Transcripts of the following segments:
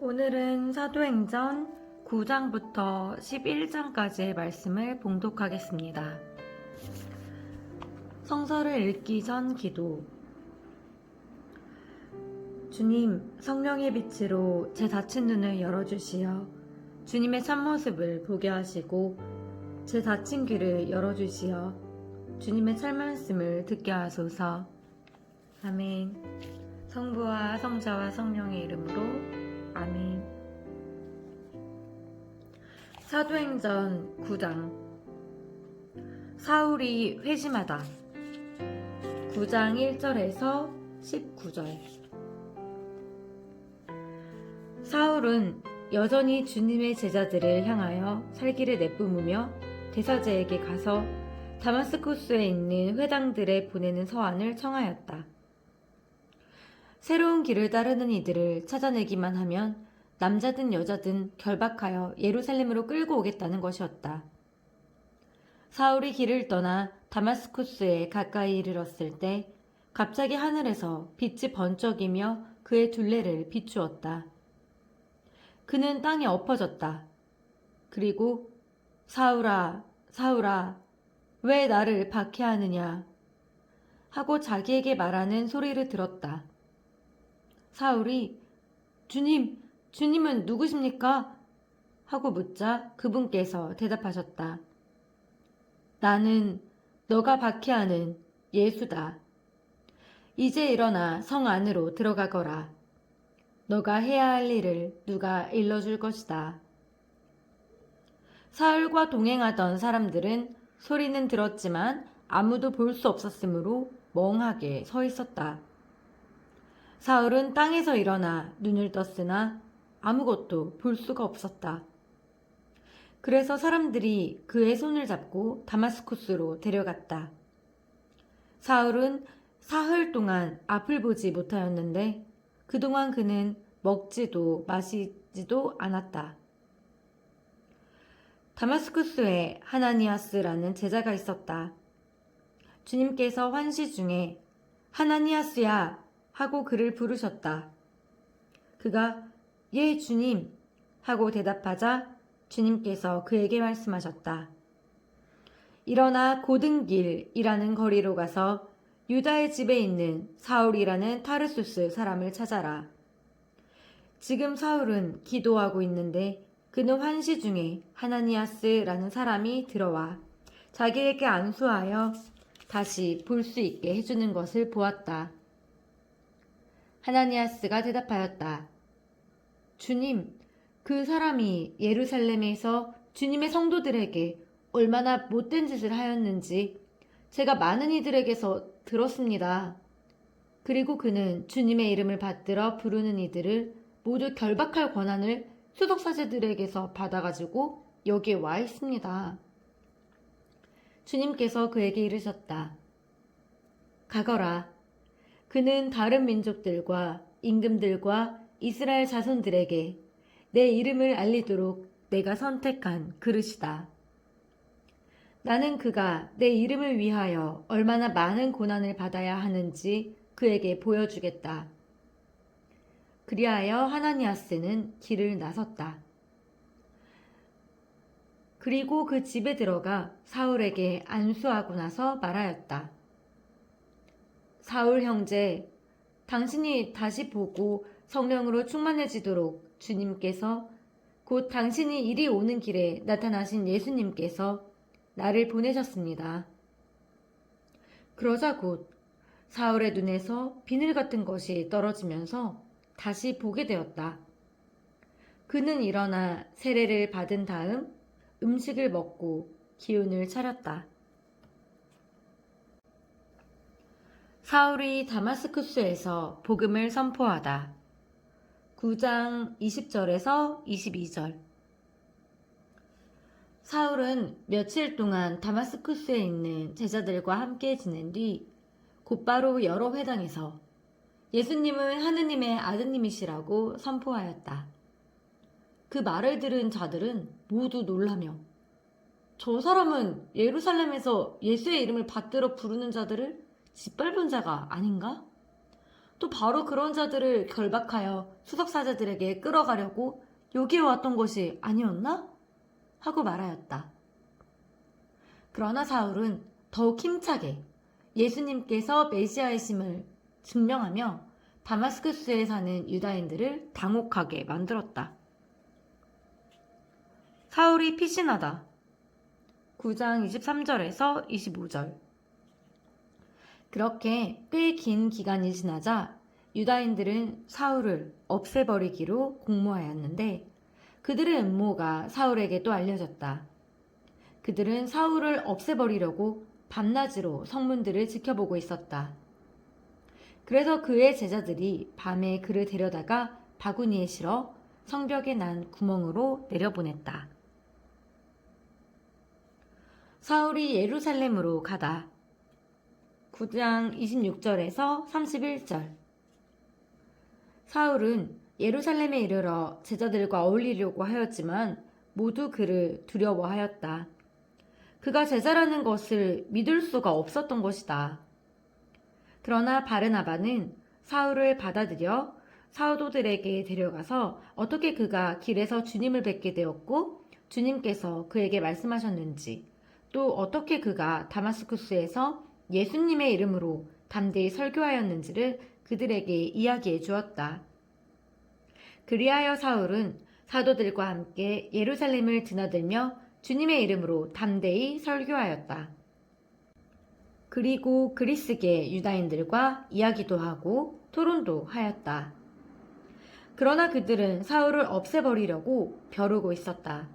오늘은 사도행전 9장부터 11장까지의 말씀을 봉독하겠습니다. 성서를 읽기 전 기도. 주님, 성령의 빛으로 제 닫힌 눈을 열어주시어 주님의 참모습을 보게 하시고 제 닫힌 귀를 열어주시어 주님의 찰말씀을 듣게 하소서. 아멘. 성부와 성자와 성령의 이름으로 아멘. 사도행전 9장. 사울이 회심하다. 9장 1절에서 19절. 사울은 여전히 주님의 제자들을 향하여 살기를 내뿜으며 대사제에게 가서 다마스쿠스에 있는 회당들에 보내는 서한을 청하였다. 새로운 길을 따르는 이들을 찾아내기만 하면 남자든 여자든 결박하여 예루살렘으로 끌고 오겠다는 것이었다. 사울이 길을 떠나 다마스쿠스에 가까이 이르렀을 때 갑자기 하늘에서 빛이 번쩍이며 그의 둘레를 비추었다. 그는 땅에 엎어졌다. 그리고 사울아, 사울아, 왜 나를 박해하느냐 하고 자기에게 말하는 소리를 들었다. 사울이 주님은 누구십니까? 하고 묻자 그분께서 대답하셨다. 나는 너가 박해하는 예수다. 이제 일어나 성 안으로 들어가거라. 너가 해야 할 일을 누가 일러줄 것이다. 사울과 동행하던 사람들은 소리는 들었지만 아무도 볼 수 없었으므로 멍하게 서 있었다. 사울은 땅에서 일어나 눈을 떴으나 아무것도 볼 수가 없었다. 그래서 사람들이 그의 손을 잡고 다마스쿠스로 데려갔다. 사울은 사흘 동안 앞을 보지 못하였는데 그동안 그는 먹지도 마시지도 않았다. 다마스쿠스에 하나니아스라는 제자가 있었다. 주님께서 환시 중에 하나니아스야 하고 그를 부르셨다. 그가 예 주님 하고 대답하자 주님께서 그에게 말씀하셨다. 일어나 고든길이라는 거리로 가서 유다의 집에 있는 사울이라는 타르수스 사람을 찾아라. 지금 사울은 기도하고 있는데 그는 환시 중에 하나니아스라는 사람이 들어와 자기에게 안수하여 다시 볼 수 있게 해주는 것을 보았다. 하나니아스가 대답하였다. 주님, 그 사람이 예루살렘에서 주님의 성도들에게 얼마나 못된 짓을 하였는지 제가 많은 이들에게서 들었습니다. 그리고 그는 주님의 이름을 받들어 부르는 이들을 모두 결박할 권한을 수석사제들에게서 받아가지고 여기에 와 있습니다. 주님께서 그에게 이르셨다. 가거라. 그는 다른 민족들과 임금들과 이스라엘 자손들에게 내 이름을 알리도록 내가 선택한 그릇이다. 나는 그가 내 이름을 위하여 얼마나 많은 고난을 받아야 하는지 그에게 보여주겠다. 그리하여 하나니아스는 길을 나섰다. 그리고 그 집에 들어가 사울에게 안수하고 나서 말하였다. 사울 형제, 당신이 다시 보고 성령으로 충만해지도록 주님께서 곧 당신이 이리 오는 길에 나타나신 예수님께서 나를 보내셨습니다. 그러자 곧 사울의 눈에서 비늘 같은 것이 떨어지면서 다시 보게 되었다. 그는 일어나 세례를 받은 다음 음식을 먹고 기운을 차렸다. 사울이 다마스쿠스에서 복음을 선포하다. 9장 20절에서 22절. 사울은 며칠 동안 다마스쿠스에 있는 제자들과 함께 지낸 뒤 곧바로 여러 회당에서 예수님은 하느님의 아드님이시라고 선포하였다. 그 말을 들은 자들은 모두 놀라며 저 사람은 예루살렘에서 예수의 이름을 받들어 부르는 자들을 짓밟은 자가 아닌가? 또 바로 그런 자들을 결박하여 수석사제들에게 끌어가려고 여기에 왔던 것이 아니었나? 하고 말하였다. 그러나 사울은 더욱 힘차게 예수님께서 메시아이심을 증명하며 다마스쿠스에 사는 유다인들을 당혹하게 만들었다. 사울이 피신하다. 9장 23절에서 25절. 그렇게 꽤 긴 기간이 지나자 유다인들은 사울을 없애버리기로 공모하였는데 그들의 음모가 사울에게도 알려졌다. 그들은 사울을 없애버리려고 밤낮으로 성문들을 지켜보고 있었다. 그래서 그의 제자들이 밤에 그를 데려다가 바구니에 실어 성벽에 난 구멍으로 내려보냈다. 사울이 예루살렘으로 가다. 9장 26절에서 31절. 사울은 예루살렘에 이르러 제자들과 어울리려고 하였지만 모두 그를 두려워하였다. 그가 제자라는 것을 믿을 수가 없었던 것이다. 그러나 바르나바는 사울을 받아들여 사도들에게 데려가서 어떻게 그가 길에서 주님을 뵙게 되었고 주님께서 그에게 말씀하셨는지 또 어떻게 그가 다마스쿠스에서 예수님의 이름으로 담대히 설교하였는지를 그들에게 이야기해 주었다. 그리하여 사울은 사도들과 함께 예루살렘을 드나들며 주님의 이름으로 담대히 설교하였다. 그리고 그리스계 유다인들과 이야기도 하고 토론도 하였다. 그러나 그들은 사울을 없애버리려고 벼르고 있었다.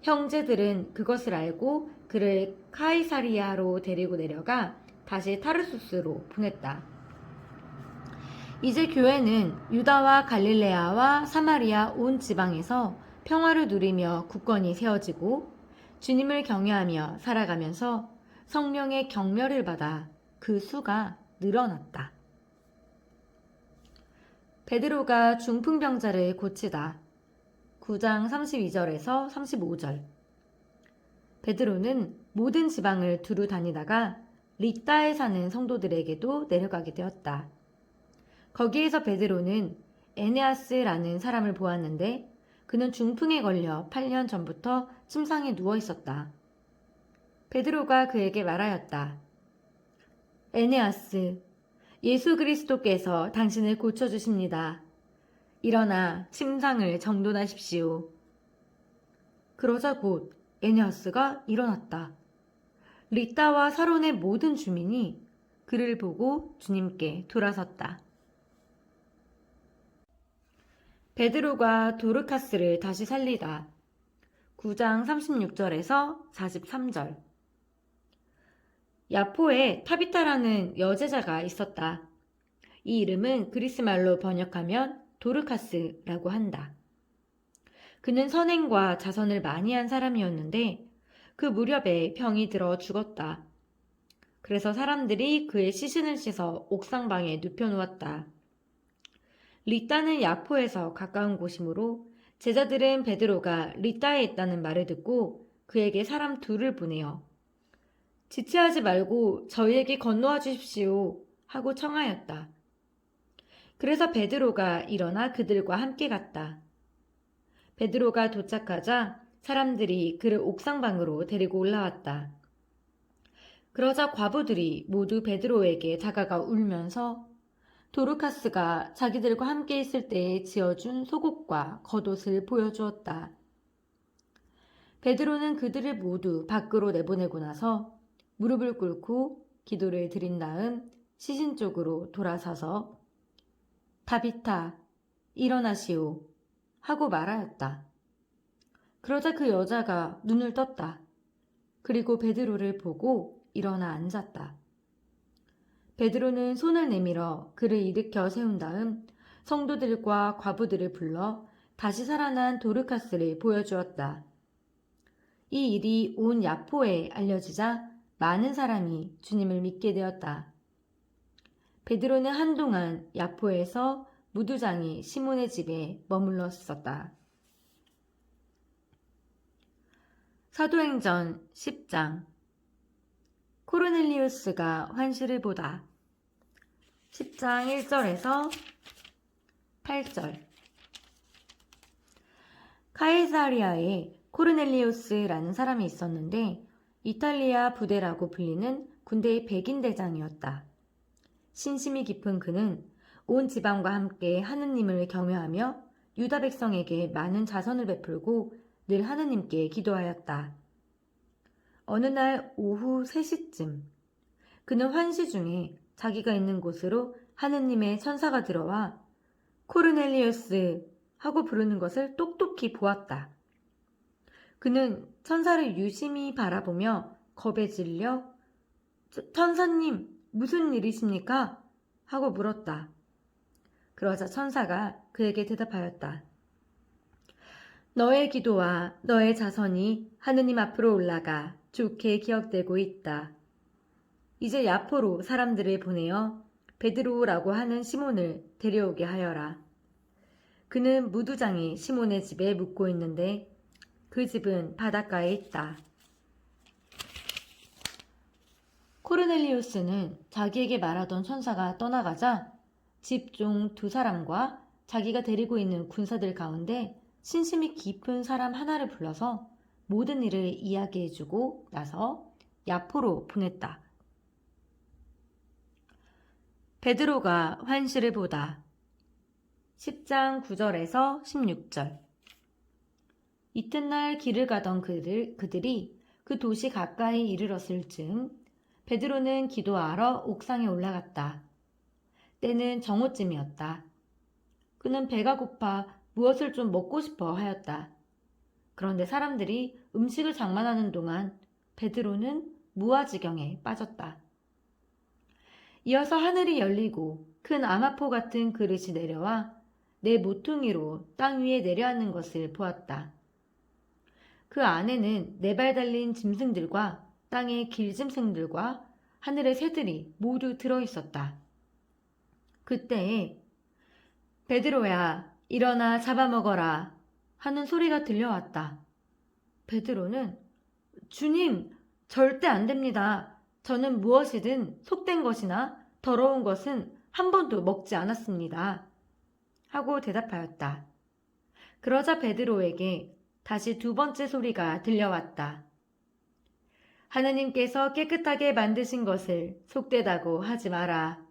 형제들은 그것을 알고 그를 카이사리아로 데리고 내려가 다시 타르수스로 보냈다. 이제 교회는 유다와 갈릴레아와 사마리아 온 지방에서 평화를 누리며 굳건히 세워지고 주님을 경외하며 살아가면서 성령의 격려를 받아 그 수가 늘어났다. 베드로가 중풍병자를 고치다. 9장 32절에서 35절. 베드로는 모든 지방을 두루 다니다가 리따에 사는 성도들에게도 내려가게 되었다. 거기에서 베드로는 에네아스라는 사람을 보았는데 그는 중풍에 걸려 8년 전부터 침상에 누워 있었다. 베드로가 그에게 말하였다. 에네아스, 예수 그리스도께서 당신을 고쳐주십니다. 일어나 침상을 정돈하십시오. 그러자 곧 에네아스가 일어났다. 리따와 사론의 모든 주민이 그를 보고 주님께 돌아섰다. 베드로가 도르카스를 다시 살리다. 9장 36절에서 43절. 야포에 타비타라는 여제자가 있었다. 이 이름은 그리스 말로 번역하면 도르카스라고 한다. 그는 선행과 자선을 많이 한 사람이었는데 그 무렵에 병이 들어 죽었다. 그래서 사람들이 그의 시신을 씻어 옥상방에 눕혀놓았다. 리따는 야포에서 가까운 곳이므로 제자들은 베드로가 리따에 있다는 말을 듣고 그에게 사람 둘을 보내어 지체하지 말고 저희에게 건너와 주십시오 하고 청하였다. 그래서 베드로가 일어나 그들과 함께 갔다. 베드로가 도착하자 사람들이 그를 옥상방으로 데리고 올라왔다. 그러자 과부들이 모두 베드로에게 다가가 울면서 도르카스가 자기들과 함께 있을 때에 지어준 속옷과 겉옷을 보여주었다. 베드로는 그들을 모두 밖으로 내보내고 나서 무릎을 꿇고 기도를 드린 다음 시신 쪽으로 돌아서서 타비타, 일어나시오 하고 말하였다. 그러자 그 여자가 눈을 떴다. 그리고 베드로를 보고 일어나 앉았다. 베드로는 손을 내밀어 그를 일으켜 세운 다음 성도들과 과부들을 불러 다시 살아난 도르카스를 보여주었다. 이 일이 온 야포에 알려지자 많은 사람이 주님을 믿게 되었다. 베드로는 한동안 야포에서 무두장이 시몬의 집에 머물렀었다. 사도행전 10장. 코르넬리우스가 환시를 보다. 10장 1절에서 8절. 카이사리아에 코르넬리우스라는 사람이 있었는데 이탈리아 부대라고 불리는 군대의 백인 대장이었다. 신심이 깊은 그는 온 지방과 함께 하느님을 경외하며 유다 백성에게 많은 자선을 베풀고 늘 하느님께 기도하였다. 어느 날 오후 3시쯤 그는 환시 중에 자기가 있는 곳으로 하느님의 천사가 들어와 코르넬리우스 하고 부르는 것을 똑똑히 보았다. 그는 천사를 유심히 바라보며 겁에 질려 천사님 무슨 일이십니까? 하고 물었다. 그러자 천사가 그에게 대답하였다. 너의 기도와 너의 자선이 하느님 앞으로 올라가 좋게 기억되고 있다. 이제 야포로 사람들을 보내어 베드로라고 하는 시몬을 데려오게 하여라. 그는 무두장이 시몬의 집에 묵고 있는데 그 집은 바닷가에 있다. 코르넬리우스는 자기에게 말하던 천사가 떠나가자 집종 2사람과 자기가 데리고 있는 군사들 가운데 신심이 깊은 사람 하나를 불러서 모든 일을 이야기해주고 나서 야포로 보냈다. 베드로가 환시를 보다. 10장 9절에서 16절. 이튿날 길을 가던 그들이 그 도시 가까이 이르렀을 즈음 베드로는 기도하러 옥상에 올라갔다. 때는 정오쯤이었다. 그는 배가 고파 무엇을 좀 먹고 싶어 하였다. 그런데 사람들이 음식을 장만하는 동안 베드로는 무아지경에 빠졌다. 이어서 하늘이 열리고 큰 암화포 같은 그릇이 내려와 내 모퉁이로 땅 위에 내려앉는 것을 보았다. 그 안에는 4발 달린 짐승들과 땅의 길짐승들과 하늘의 새들이 모두 들어있었다. 그때에 베드로야 일어나 잡아먹어라 하는 소리가 들려왔다. 베드로는 주님 절대 안 됩니다. 저는 무엇이든 속된 것이나 더러운 것은 한 번도 먹지 않았습니다. 하고 대답하였다. 그러자 베드로에게 다시 2번째 소리가 들려왔다. 하느님께서 깨끗하게 만드신 것을 속되다고 하지 마라.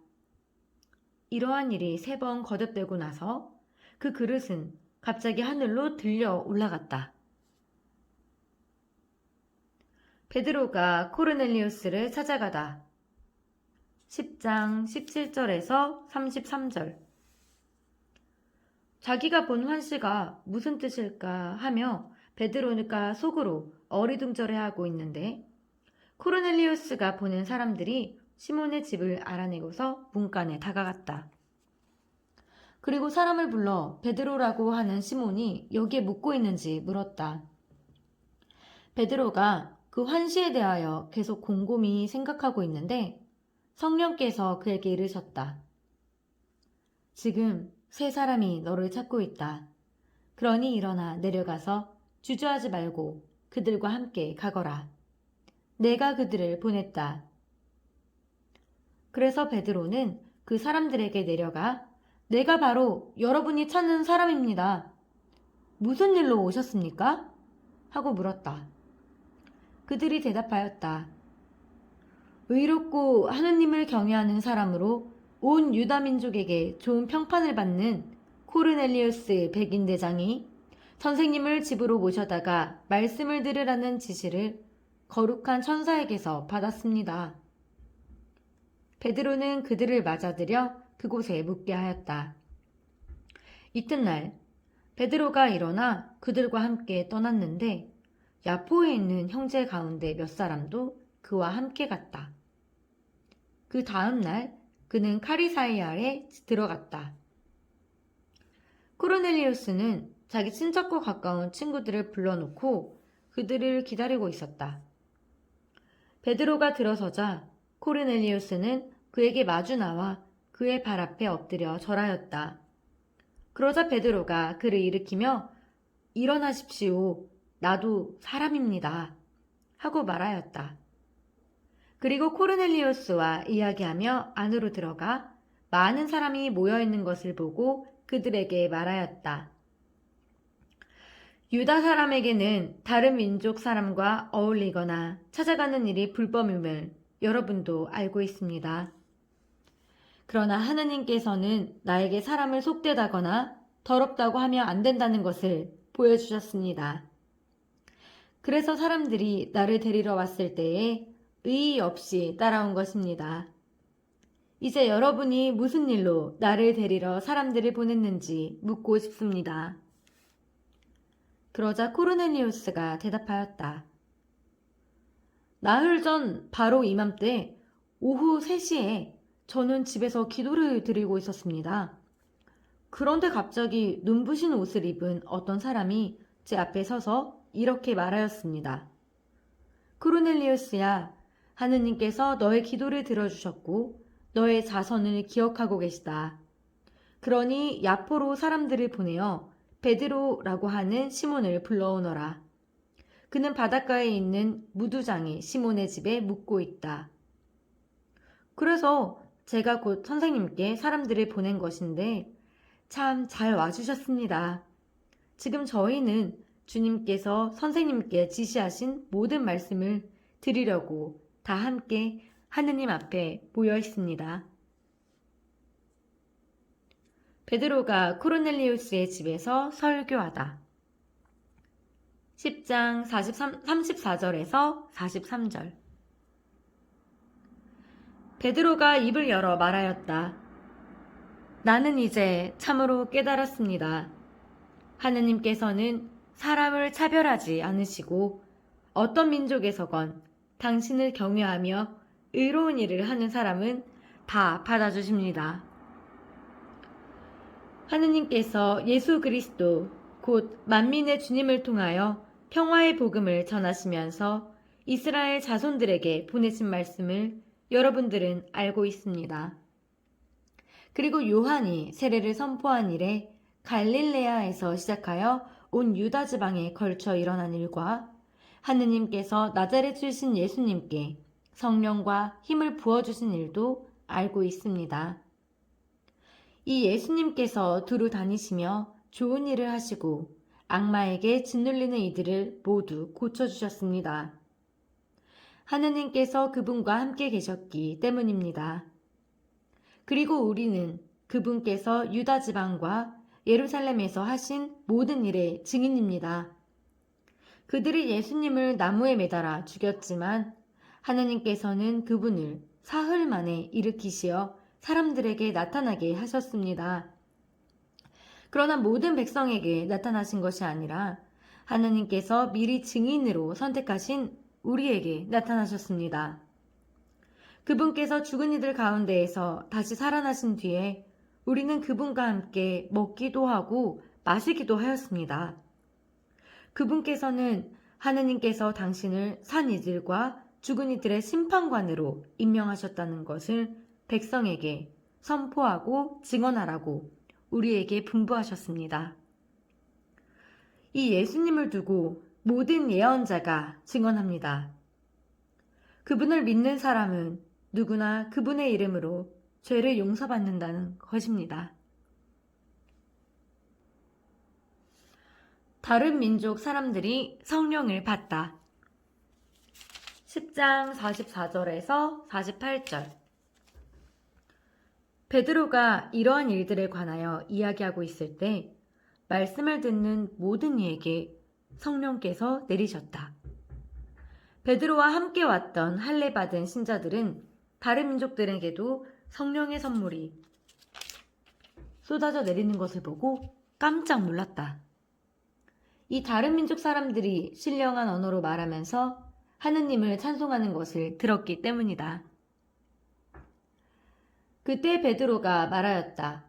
이러한 일이 3번 거듭되고 나서 그 그릇은 갑자기 하늘로 들려 올라갔다. 베드로가 코르넬리우스를 찾아가다. 10장 17절에서 33절. 자기가 본 환시가 무슨 뜻일까 하며 베드로가 속으로 어리둥절해하고 있는데 코르넬리우스가 보낸 사람들이 시몬의 집을 알아내고서 문간에 다가갔다. 그리고 사람을 불러 베드로라고 하는 시몬이 여기에 묵고 있는지 물었다. 베드로가 그 환시에 대하여 계속 곰곰이 생각하고 있는데 성령께서 그에게 이르셨다. 지금 3사람이 너를 찾고 있다. 그러니 일어나 내려가서 주저하지 말고 그들과 함께 가거라. 내가 그들을 보냈다. 그래서 베드로는 그 사람들에게 내려가 내가 바로 여러분이 찾는 사람입니다. 무슨 일로 오셨습니까? 하고 물었다. 그들이 대답하였다. 의롭고 하느님을 경외하는 사람으로 온 유다 민족에게 좋은 평판을 받는 코르넬리우스 백인 대장이 선생님을 집으로 모셔다가 말씀을 들으라는 지시를 거룩한 천사에게서 받았습니다. 베드로는 그들을 맞아들여 그곳에 묵게 하였다. 이튿날 베드로가 일어나 그들과 함께 떠났는데 야포에 있는 형제 가운데 몇 사람도 그와 함께 갔다. 그 다음 날 그는 카리사이아에 들어갔다. 코르넬리우스는 자기 친척과 가까운 친구들을 불러놓고 그들을 기다리고 있었다. 베드로가 들어서자 코르넬리우스는 그에게 마주 나와 그의 발 앞에 엎드려 절하였다. 그러자 베드로가 그를 일으키며 일어나십시오. 나도 사람입니다. 하고 말하였다. 그리고 코르넬리우스와 이야기하며 안으로 들어가 많은 사람이 모여 있는 것을 보고 그들에게 말하였다. 유다 사람에게는 다른 민족 사람과 어울리거나 찾아가는 일이 불법임을 여러분도 알고 있습니다. 그러나 하느님께서는 나에게 사람을 속되다거나 더럽다고 하면 안 된다는 것을 보여주셨습니다. 그래서 사람들이 나를 데리러 왔을 때에 의의 없이 따라온 것입니다. 이제 여러분이 무슨 일로 나를 데리러 사람들을 보냈는지 묻고 싶습니다. 그러자 코르넬리우스가 대답하였다. 나흘 전 바로 이맘때 오후 3시에 저는 집에서 기도를 드리고 있었습니다. 그런데 갑자기 눈부신 옷을 입은 어떤 사람이 제 앞에 서서 이렇게 말하였습니다. 코르넬리우스야, 하느님께서 너의 기도를 들어주셨고 너의 자선을 기억하고 계시다. 그러니 야포로 사람들을 보내어 베드로라고 하는 시몬을 불러오너라. 그는 바닷가에 있는 무두장이 시몬의 집에 묵고 있다. 그래서 제가 곧 선생님께 사람들을 보낸 것인데 참 잘 와주셨습니다. 지금 저희는 주님께서 선생님께 지시하신 모든 말씀을 드리려고 다 함께 하느님 앞에 모여 있습니다. 베드로가 코르넬리우스의 집에서 설교하다. 10장 34절에서 43절. 베드로가 입을 열어 말하였다. 나는 이제 참으로 깨달았습니다. 하느님께서는 사람을 차별하지 않으시고 어떤 민족에서건 당신을 경외하며 의로운 일을 하는 사람은 다 받아주십니다. 하느님께서 예수 그리스도 곧 만민의 주님을 통하여 평화의 복음을 전하시면서 이스라엘 자손들에게 보내신 말씀을 여러분들은 알고 있습니다. 그리고 요한이 세례를 선포한 이래 갈릴레아에서 시작하여 온 유다 지방에 걸쳐 일어난 일과 하느님께서 나자렛 출신 예수님께 성령과 힘을 부어주신 일도 알고 있습니다. 이 예수님께서 두루 다니시며 좋은 일을 하시고 악마에게 짓눌리는 이들을 모두 고쳐주셨습니다. 하느님께서 그분과 함께 계셨기 때문입니다. 그리고 우리는 그분께서 유다 지방과 예루살렘에서 하신 모든 일의 증인입니다. 그들이 예수님을 나무에 매달아 죽였지만 하느님께서는 그분을 사흘 만에 일으키시어 사람들에게 나타나게 하셨습니다. 그러나 모든 백성에게 나타나신 것이 아니라 하느님께서 미리 증인으로 선택하신 우리에게 나타나셨습니다. 그분께서 죽은 이들 가운데에서 다시 살아나신 뒤에 우리는 그분과 함께 먹기도 하고 마시기도 하였습니다. 그분께서는 하느님께서 당신을 산 이들과 죽은 이들의 심판관으로 임명하셨다는 것을 백성에게 선포하고 증언하라고 우리에게 분부하셨습니다. 이 예수님을 두고 모든 예언자가 증언합니다. 그분을 믿는 사람은 누구나 그분의 이름으로 죄를 용서받는다는 것입니다. 다른 민족 사람들이 성령을 받다. 10장 44절에서 48절. 베드로가 이러한 일들에 관하여 이야기하고 있을 때 말씀을 듣는 모든 이에게 성령께서 내리셨다. 베드로와 함께 왔던 할례 받은 신자들은 다른 민족들에게도 성령의 선물이 쏟아져 내리는 것을 보고 깜짝 놀랐다. 이 다른 민족 사람들이 신령한 언어로 말하면서 하느님을 찬송하는 것을 들었기 때문이다. 그때 베드로가 말하였다.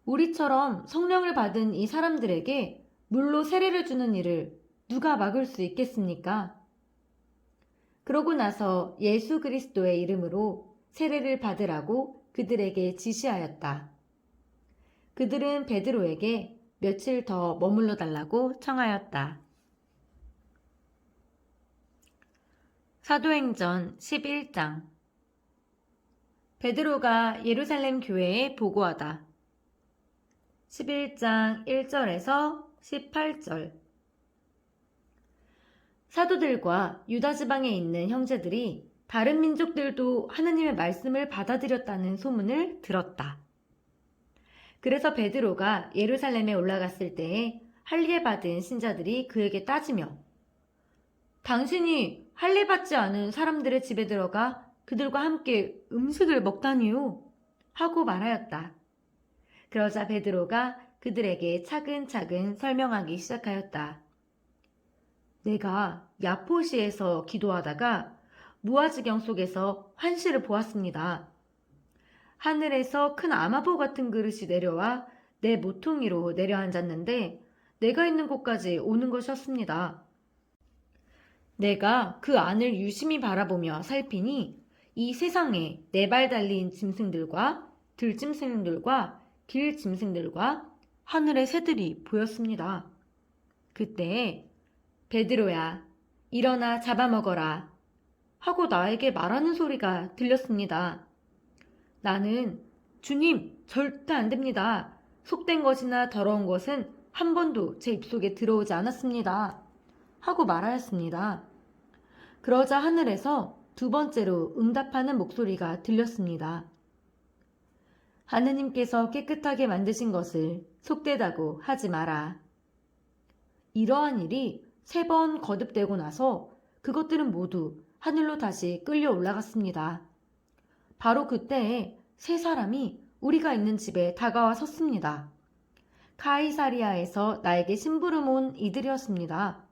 우리처럼 성령을 받은 이 사람들에게 물로 세례를 주는 일을 누가 막을 수 있겠습니까? 그러고 나서 예수 그리스도의 이름으로 세례를 받으라고 그들에게 지시하였다. 그들은 베드로에게 며칠 더 머물러 달라고 청하였다. 사도행전 11장. 베드로가 예루살렘 교회에 보고하다. 11장 1절에서 18절. 사도들과 유다 지방에 있는 형제들이 다른 민족들도 하느님의 말씀을 받아들였다는 소문을 들었다. 그래서 베드로가 예루살렘에 올라갔을 때에 할례 받은 신자들이 그에게 따지며 당신이 할례 받지 않은 사람들의 집에 들어가 그들과 함께 음식을 먹다니요 하고 말하였다. 그러자 베드로가 그들에게 차근차근 설명하기 시작하였다. 내가 야포시에서 기도하다가 무아지경 속에서 환시를 보았습니다. 하늘에서 큰 아마보 같은 그릇이 내려와 내 모퉁이로 내려앉았는데 내가 있는 곳까지 오는 것이었습니다. 내가 그 안을 유심히 바라보며 살피니 이 세상에 4발 달린 짐승들과 들짐승들과 길짐승들과 하늘의 새들이 보였습니다. 그때 베드로야, 일어나 잡아먹어라 하고 나에게 말하는 소리가 들렸습니다. 나는 주님, 절대 안 됩니다. 속된 것이나 더러운 것은 한 번도 제 입속에 들어오지 않았습니다. 하고 말하였습니다. 그러자 하늘에서 2번째로 응답하는 목소리가 들렸습니다. 하느님께서 깨끗하게 만드신 것을 속되다고 하지 마라. 이러한 일이 3번 거듭되고 나서 그것들은 모두 하늘로 다시 끌려 올라갔습니다. 바로 그때에 3사람이 우리가 있는 집에 다가와 섰습니다. 카이사리아에서 나에게 심부름 온 이들이었습니다.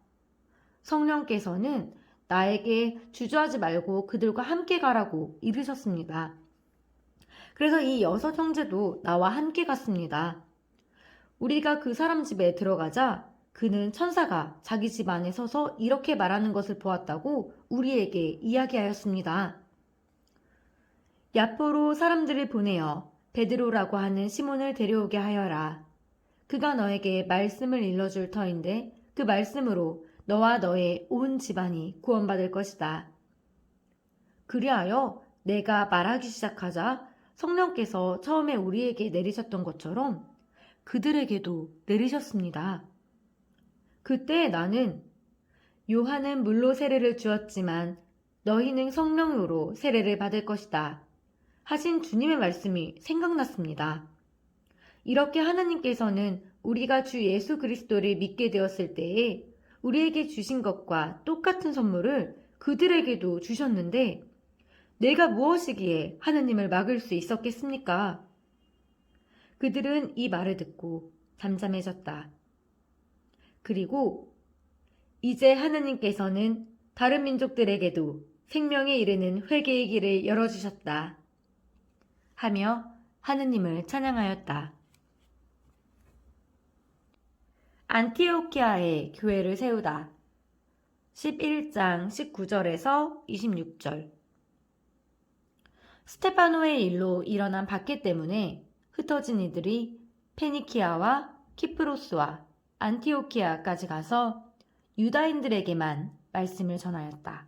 성령께서는 나에게 주저하지 말고 그들과 함께 가라고 이르셨습니다. 그래서 이 6 형제도 나와 함께 갔습니다. 우리가 그 사람 집에 들어가자 그는 천사가 자기 집 안에 서서 이렇게 말하는 것을 보았다고 우리에게 이야기하였습니다. 야포로 사람들을 보내어 베드로라고 하는 시몬을 데려오게 하여라. 그가 너에게 말씀을 일러줄 터인데 그 말씀으로 너와 너의 온 집안이 구원받을 것이다. 그리하여 내가 말하기 시작하자 성령께서 처음에 우리에게 내리셨던 것처럼 그들에게도 내리셨습니다. 그때 나는 요한은 물로 세례를 주었지만 너희는 성령으로 세례를 받을 것이다 하신 주님의 말씀이 생각났습니다. 이렇게 하나님께서는 우리가 주 예수 그리스도를 믿게 되었을 때에 우리에게 주신 것과 똑같은 선물을 그들에게도 주셨는데 내가 무엇이기에 하느님을 막을 수 있었겠습니까? 그들은 이 말을 듣고 잠잠해졌다. 그리고 이제 하느님께서는 다른 민족들에게도 생명에 이르는 회개의 길을 열어주셨다 하며 하느님을 찬양하였다. 안티오키아에 교회를 세우다. 11장 19절에서 26절. 스테파노의 일로 일어난 박해 때문에 흩어진 이들이 페니키아와 키프로스와 안티오키아까지 가서 유다인들에게만 말씀을 전하였다.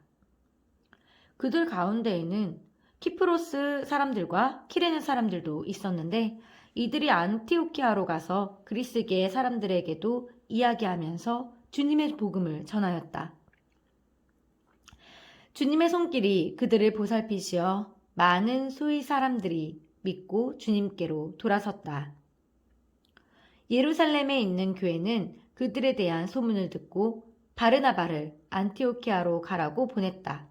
그들 가운데에는 키프로스 사람들과 키레네 사람들도 있었는데 이들이 안티오키아로 가서 그리스계 사람들에게도 이야기하면서 주님의 복음을 전하였다. 주님의 손길이 그들을 보살피시어 많은 수의 사람들이 믿고 주님께로 돌아섰다. 예루살렘에 있는 교회는 그들에 대한 소문을 듣고 바르나바를 안티오키아로 가라고 보냈다.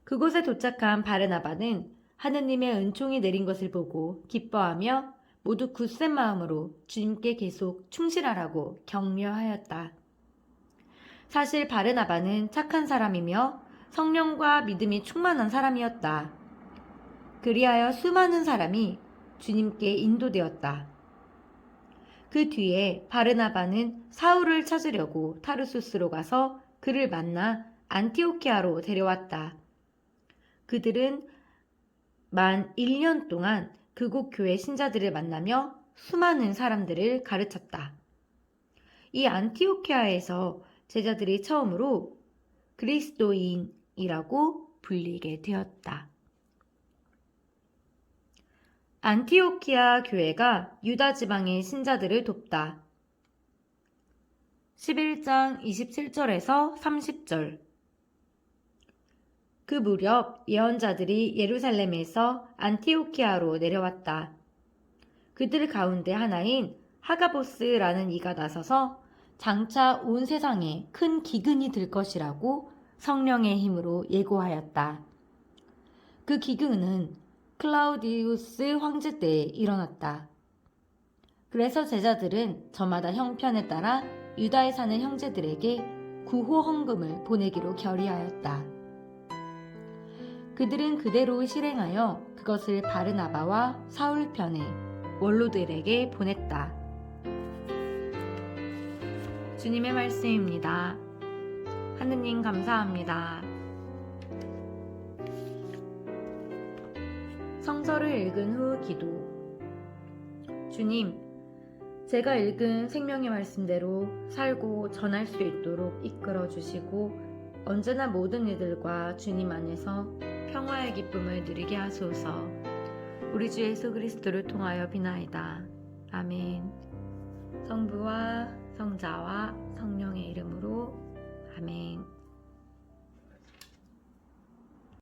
그곳에 도착한 바르나바는 하느님의 은총이 내린 것을 보고 기뻐하며 모두 굳센 마음으로 주님께 계속 충실하라고 격려하였다. 사실 바르나바는 착한 사람이며 성령과 믿음이 충만한 사람이었다. 그리하여 수많은 사람이 주님께 인도되었다. 그 뒤에 바르나바는 사울을 찾으려고 타르수스로 가서 그를 만나 안티오키아로 데려왔다. 그들은 만 1년 동안 그곳 교회 신자들을 만나며 수많은 사람들을 가르쳤다. 이 안티오키아에서 제자들이 처음으로 그리스도인이라고 불리게 되었다. 안티오키아 교회가 유다 지방의 신자들을 돕다. 11장 27절에서 30절. 그 무렵 예언자들이 예루살렘에서 안티오키아로 내려왔다. 그들 가운데 하나인 하가보스라는 이가 나서서 장차 온 세상에 큰 기근이 들 것이라고 성령의 힘으로 예고하였다. 그 기근은 클라우디우스 황제 때에 일어났다. 그래서 제자들은 저마다 형편에 따라 유다에 사는 형제들에게 구호 헌금을 보내기로 결의하였다. 그들은 그대로 실행하여 그것을 바르나바와 사울 편에 원로들에게 보냈다. 주님의 말씀입니다. 하느님 감사합니다. 성서를 읽은 후 기도. 주님, 제가 읽은 생명의 말씀대로 살고 전할 수 있도록 이끌어 주시고 언제나 모든 이들과 주님 안에서 평화의 기쁨을 누리게 하소서. 우리 주 예수 그리스도를 통하여 비나이다. 아멘. 성부와 성자와 성령의 이름으로 아멘.